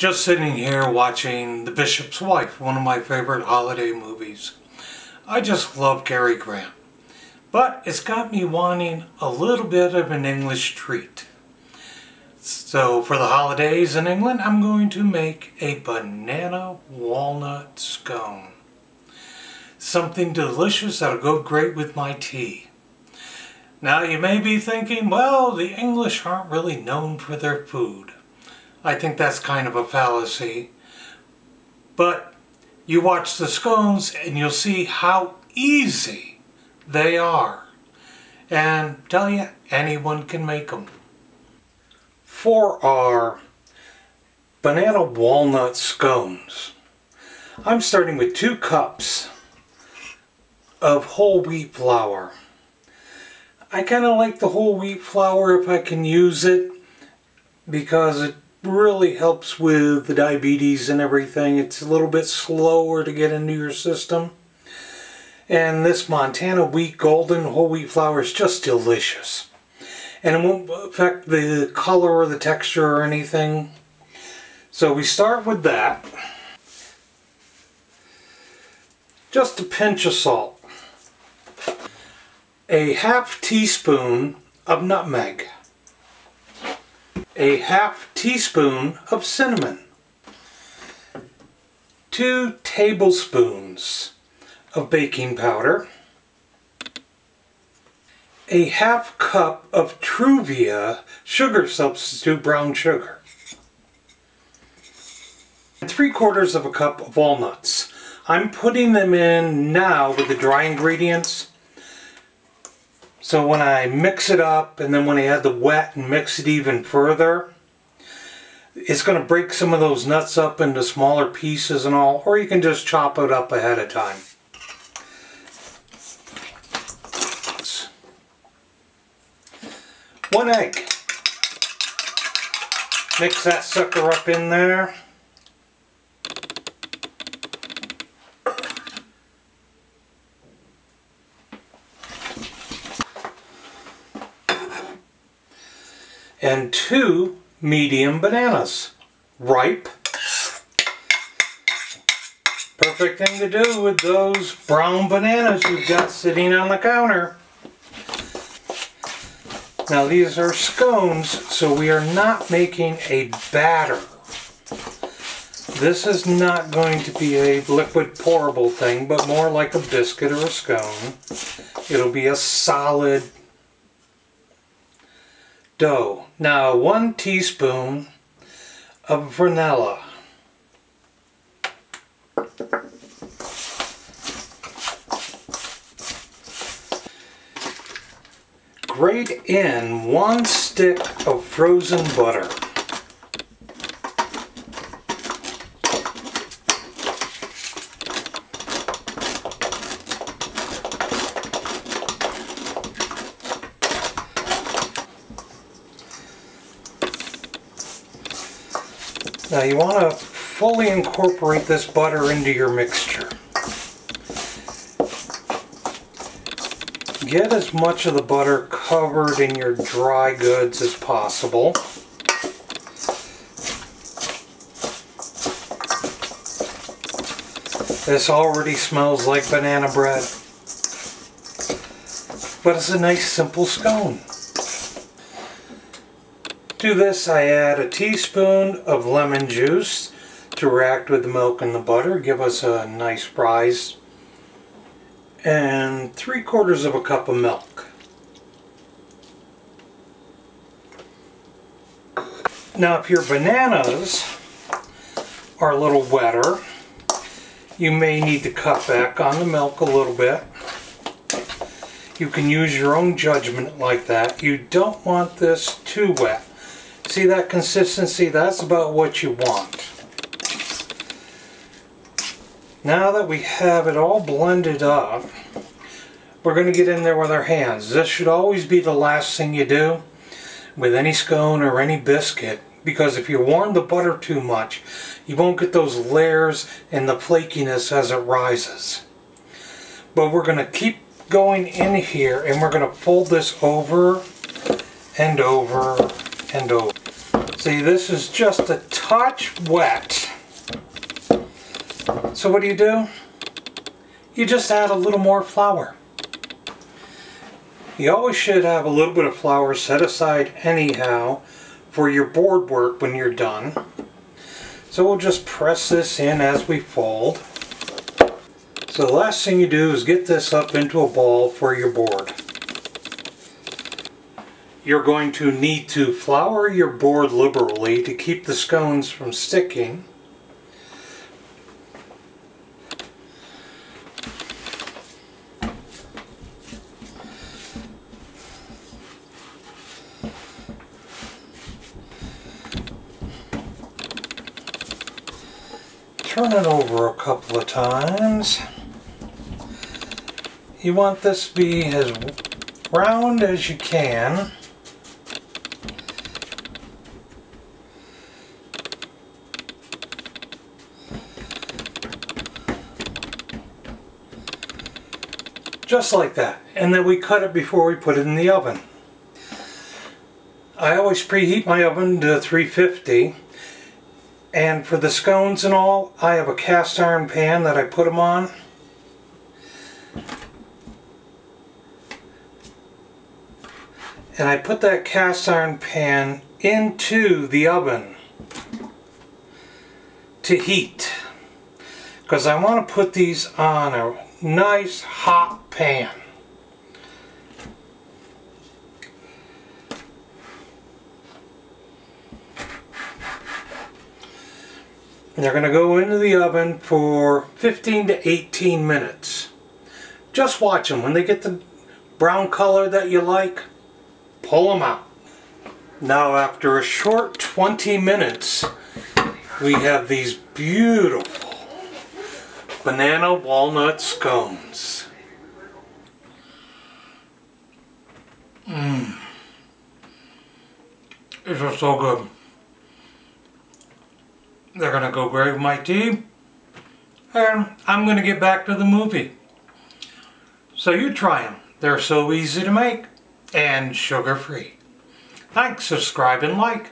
Just sitting here watching The Bishop's Wife, one of my favorite holiday movies. I just love Cary Grant. But it's got me wanting a little bit of an English treat. So for the holidays in England, I'm going to make a banana walnut scone. Something delicious that'll go great with my tea. Now you may be thinking, well, the English aren't really known for their food. I think that's kind of a fallacy. But you watch the scones and you'll see how easy they are. And tell you, anyone can make them. For our banana walnut scones, I'm starting with 2 cups of whole wheat flour. I kind of like the whole wheat flour if I can use it, because it really helps with the diabetes and everything. It's a little bit slower to get into your system. And this Montana wheat golden whole wheat flour is just delicious. And it won't affect the color or the texture or anything. So we start with that. Just a pinch of salt. A half teaspoon of nutmeg. A half teaspoon of cinnamon. 2 tablespoons of baking powder. A half cup of Truvia sugar substitute brown sugar. And 3/4 of a cup of walnuts. I'm putting them in now with the dry ingredients. So when I mix it up, and then when I add the wet and mix it even further, it's going to break some of those nuts up into smaller pieces and all, or you can just chop it up ahead of time. 1 egg. Mix that sucker up in there. And 2 medium bananas, ripe. Perfect thing to do with those brown bananas you've got sitting on the counter. Now these are scones, so we are not making a batter. This is not going to be a liquid pourable thing, but more like a biscuit or a scone. It'll be a solid dough. Now 1 teaspoon of vanilla. Grate in 1 stick of frozen butter. Now you want to fully incorporate this butter into your mixture. Get as much of the butter covered in your dry goods as possible. This already smells like banana bread. But it's a nice simple scone. To this I add a teaspoon of lemon juice to react with the milk and the butter, give us a nice rise, and 3/4 of a cup of milk. Now if your bananas are a little wetter, you may need to cut back on the milk a little bit. You can use your own judgment like that. You don't want this too wet. See that consistency? That's about what you want. Now that we have it all blended up, we're going to get in there with our hands. This should always be the last thing you do with any scone or any biscuit, because if you warm the butter too much, you won't get those layers and the flakiness as it rises. But we're going to keep going in here, and we're going to fold this over and over and over. See, this is just a touch wet. So what do? You just add a little more flour. You always should have a little bit of flour set aside anyhow for your board work when you're done. So we'll just press this in as we fold. So the last thing you do is get this up into a ball for your board. You're going to need to flour your board liberally to keep the scones from sticking. Turn it over a couple of times. You want this to be as round as you can. Just like that. And then we cut it before we put it in the oven. I always preheat my oven to 350. And for the scones and all, I have a cast iron pan that I put them on. And I put that cast iron pan into the oven to heat. Because I want to put these on a nice hot pan. They're going to go into the oven for 15 to 18 minutes. Just watch them. When they get the brown color that you like, pull them out. Now after a short 20 minutes, we have these beautiful banana walnut scones. These are so good. They're going to go great with my tea. And I'm going to get back to the movie. So you try them. They're so easy to make and sugar-free. Thanks, subscribe and like.